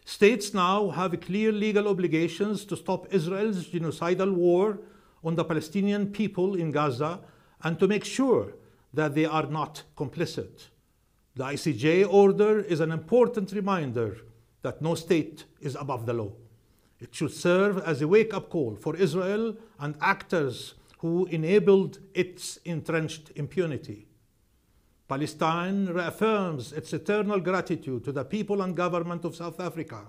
States now have clear legal obligations to stop Israel's genocidal war on the Palestinian people in Gaza and to make sure that they are not complicit. The ICJ order is an important reminder that no state is above the law. It should serve as a wake-up call for Israel and actors who enabled its entrenched impunity. Palestine reaffirms its eternal gratitude to the people and government of South Africa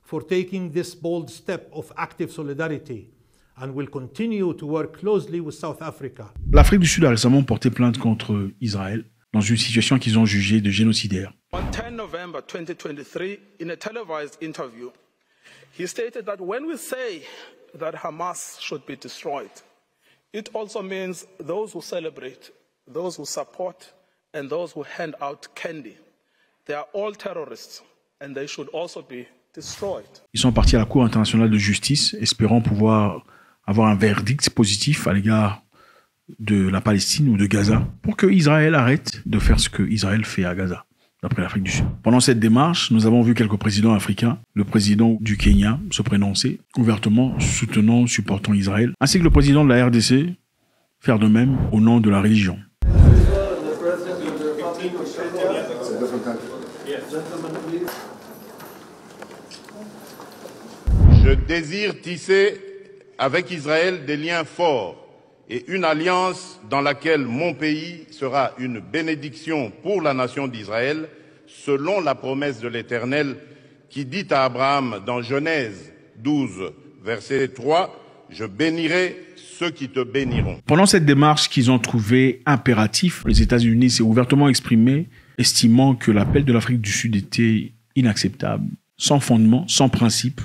for taking this bold step of active solidarity and will continue to work closely with South Africa. L'Afrique du Sud a récemment porté plainte contre Israël dans une situation qu'ils ont jugée de génocidaire. On 10 November 2023, in a televised interview, he stated that when we say that Hamas should be destroyed, it also means those who celebrate, those who support, and those who hand out candy. They are all terrorists, and they should also be destroyed. Ils sont partis à la Cour internationale de justice, espérant pouvoir avoir un verdict positif à l'égard de la Palestine ou de Gaza, pour que Israël arrête de faire ce que Israël fait à Gaza, d'après l'Afrique du Sud. Pendant cette démarche, nous avons vu quelques présidents africains, le président du Kenya se prononcer ouvertement, soutenant, supportant Israël, ainsi que le président de la RDC faire de même au nom de la religion. Je désire tisser avec Israël des liens forts et une alliance dans laquelle mon pays sera une bénédiction pour la nation d'Israël, selon la promesse de l'Éternel qui dit à Abraham dans Genèse 12, verset 3, « Je bénirai ceux qui te béniront ». Pendant cette démarche qu'ils ont trouvée impératif, les États-Unis s'est ouvertement exprimé, estimant que l'appel de l'Afrique du Sud était inacceptable, sans fondement, sans principe.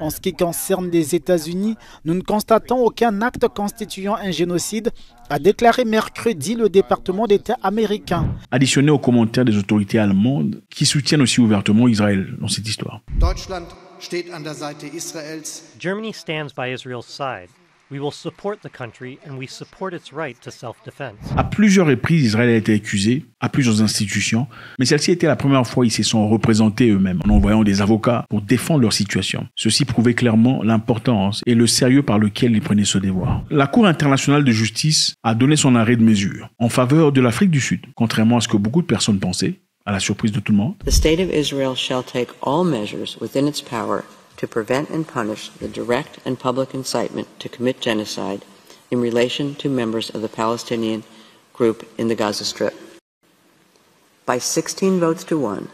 En ce qui concerne les États-Unis, nous ne constatons aucun acte constituant un génocide, a déclaré mercredi le département d'État américain. Additionné aux commentaires des autorités allemandes qui soutiennent aussi ouvertement Israël dans cette histoire. Germany stands by Israel's side. We will support the country and we support its right to self-defense. À plusieurs reprises, Israël a été accusé, à plusieurs institutions, mais celle-ci était la première fois où ils se sont représentés eux-mêmes, en envoyant des avocats pour défendre leur situation. Ceci prouvait clairement l'importance et le sérieux par lequel ils prenaient ce devoir. La Cour internationale de justice a donné son arrêt de mesure en faveur de l'Afrique du Sud, contrairement à ce que beaucoup de personnes pensaient, à la surprise de tout le monde. The state of Israel shall take all measures within its power to prevent and punish the direct and public incitement to commit genocide in relation to members of the Palestinian group in the Gaza Strip. By 16 votes to 1,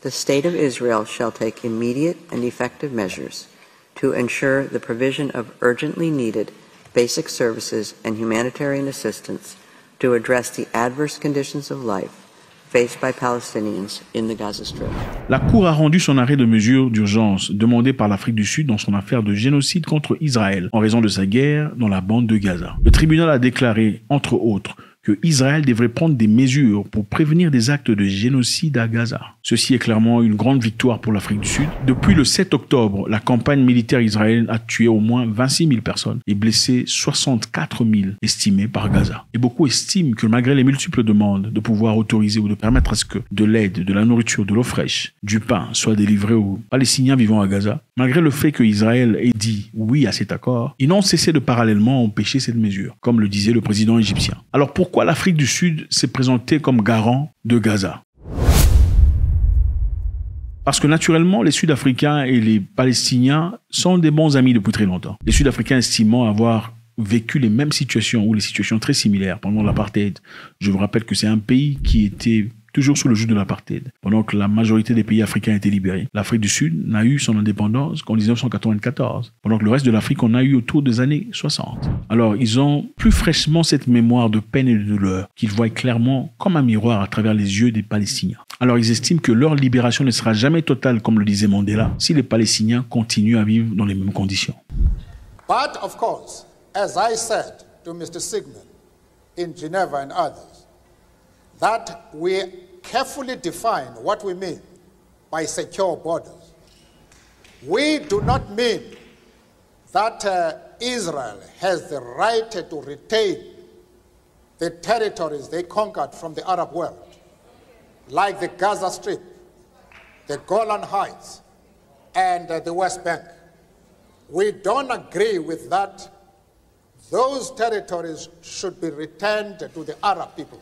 the state of Israel shall take immediate and effective measures to ensure the provision of urgently needed basic services and humanitarian assistance to address the adverse conditions of life faced by Palestinians in the Gaza Strip. La Cour a rendu son arrêt de mesure d'urgence demandé par l'Afrique du Sud dans son affaire de génocide contre Israël en raison de sa guerre dans la bande de Gaza. Le tribunal a déclaré, entre autres, que Israël devrait prendre des mesures pour prévenir des actes de génocide à Gaza. Ceci est clairement une grande victoire pour l'Afrique du Sud. Depuis le 7 octobre, la campagne militaire israélienne a tué au moins 26 000 personnes et blessé 64 000 estimés par Gaza. Et beaucoup estiment que malgré les multiples demandes de pouvoir autoriser ou de permettre à ce que de l'aide, de la nourriture, de l'eau fraîche, du pain soit délivré aux Palestiniens vivant à Gaza, malgré le fait que Israël ait dit oui à cet accord, ils n'ont cessé de parallèlement empêcher cette mesure, comme le disait le président égyptien. Alors pourquoi l'Afrique du Sud s'est présentée comme garant de Gaza? Parce que naturellement, les Sud-Africains et les Palestiniens sont des bons amis depuis très longtemps. Les Sud-Africains estimant avoir vécu les mêmes situations ou les situations très similaires pendant l'apartheid. Je vous rappelle que c'est un pays qui était toujours sous le joug de l'apartheid, pendant que la majorité des pays africains étaient libérés. L'Afrique du Sud n'a eu son indépendance qu'en 1994, pendant que le reste de l'Afrique en a eu autour des années 60. Alors, ils ont plus fraîchement cette mémoire de peine et de douleur qu'ils voient clairement comme un miroir à travers les yeux des Palestiniens. Alors, ils estiment que leur libération ne sera jamais totale, comme le disait Mandela, si les Palestiniens continuent à vivre dans les mêmes conditions. But, of course, as I said to Mr. Sigmund in Geneva and others, that we carefully define what we mean by secure borders. We do not mean that Israel has the right to retain the territories they conquered from the Arab world, like the Gaza Strip, the Golan Heights, and the West Bank. We don't agree with that. Those territories should be returned to the Arab people.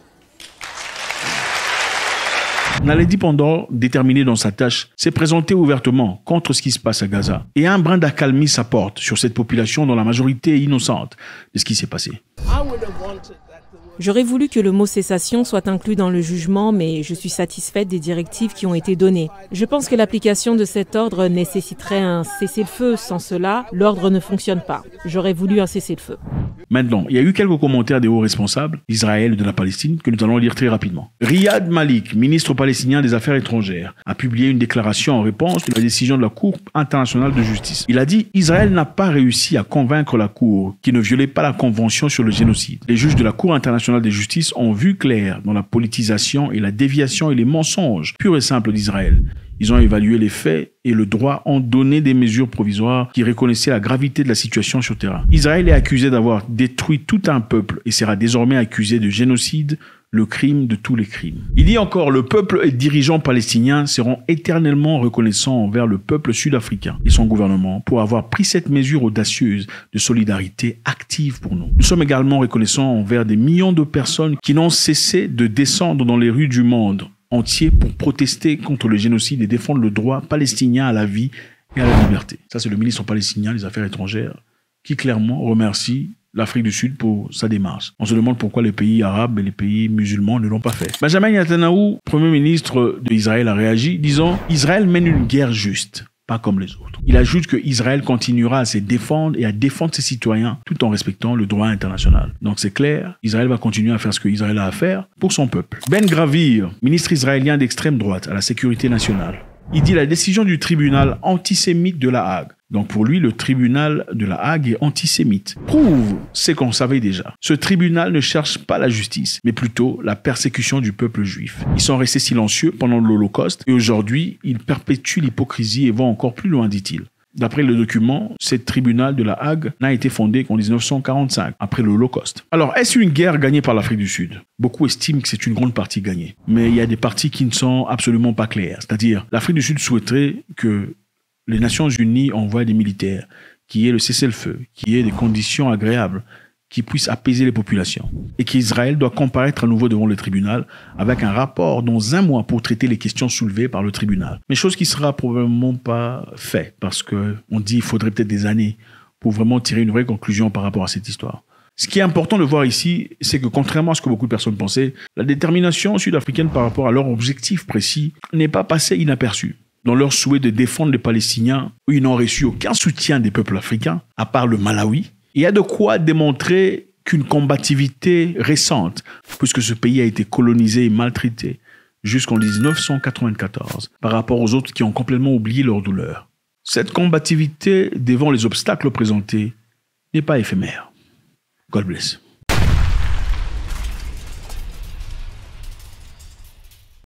Naledi Pandor, déterminé dans sa tâche, s'est présenté ouvertement contre ce qui se passe à Gaza. Et un brin d'accalmie s'apporte sur cette population dont la majorité est innocente de ce qui s'est passé. J'aurais voulu que le mot cessation soit inclus dans le jugement, mais je suis satisfaite des directives qui ont été données. Je pense que l'application de cet ordre nécessiterait un cessez-le-feu. Sans cela, l'ordre ne fonctionne pas. J'aurais voulu un cessez-le-feu. Maintenant, il y a eu quelques commentaires des hauts responsables d'Israël et de la Palestine que nous allons lire très rapidement. Riyad Malik, ministre palestinien des Affaires étrangères, a publié une déclaration en réponse de la décision de la Cour internationale de justice. Il a dit « Israël n'a pas réussi à convaincre la Cour qui ne violait pas la Convention sur le génocide. Les juges de la Cour internationale de justice ont vu clair dans la politisation et la déviation et les mensonges purs et simples d'Israël. Ils ont évalué les faits et le droit ont donné des mesures provisoires qui reconnaissaient la gravité de la situation sur terrain. Israël est accusé d'avoir détruit tout un peuple et sera désormais accusé de génocide, le crime de tous les crimes. Il dit encore, le peuple et dirigeants palestiniens seront éternellement reconnaissants envers le peuple sud-africain et son gouvernement pour avoir pris cette mesure audacieuse de solidarité active pour nous. Nous sommes également reconnaissants envers des millions de personnes qui n'ont cessé de descendre dans les rues du monde entier pour protester contre le génocide et défendre le droit palestinien à la vie et à la liberté. Ça, c'est le ministre palestinien des Affaires étrangères qui clairement remercie l'Afrique du Sud pour sa démarche. On se demande pourquoi les pays arabes et les pays musulmans ne l'ont pas fait. Benjamin Netanyahu, Premier ministre d'Israël, a réagi disant « Israël mène une guerre juste, pas comme les autres ». Il ajoute que Israël continuera à se défendre et à défendre ses citoyens tout en respectant le droit international. Donc c'est clair, Israël va continuer à faire ce qu'Israël a à faire pour son peuple. Ben Gravir, ministre israélien d'extrême droite à la sécurité nationale, il dit la décision du tribunal antisémite de La Hague. Donc pour lui, le tribunal de La Hague est antisémite. Prouve ce qu'on savait déjà. Ce tribunal ne cherche pas la justice, mais plutôt la persécution du peuple juif. Ils sont restés silencieux pendant l'Holocauste et aujourd'hui, ils perpétuent l'hypocrisie et vont encore plus loin, dit-il. D'après le document, ce tribunal de La Hague n'a été fondé qu'en 1945, après l'Holocauste. Alors, est-ce une guerre gagnée par l'Afrique du Sud? Beaucoup estiment que c'est une grande partie gagnée. Mais il y a des parties qui ne sont absolument pas claires. C'est-à-dire, l'Afrique du Sud souhaiterait que les Nations Unies envoient des militaires, qu'il y ait le cessez-le-feu, qu'il y ait des conditions agréables, qui puissent apaiser les populations. Et qu'Israël doit comparaître à nouveau devant le tribunal avec un rapport dans 1 mois pour traiter les questions soulevées par le tribunal. Mais chose qui ne sera probablement pas faite parce qu'on dit qu'il faudrait peut-être des années pour vraiment tirer une vraie conclusion par rapport à cette histoire. Ce qui est important de voir ici, c'est que contrairement à ce que beaucoup de personnes pensaient, la détermination sud-africaine par rapport à leur objectif précis n'est pas passée inaperçue. Dans leur souhait de défendre les Palestiniens, où ils n'ont reçu aucun soutien des peuples africains, à part le Malawi, il y a de quoi démontrer qu'une combativité récente, puisque ce pays a été colonisé et maltraité jusqu'en 1994, par rapport aux autres qui ont complètement oublié leur douleur. Cette combativité devant les obstacles présentés n'est pas éphémère. God bless.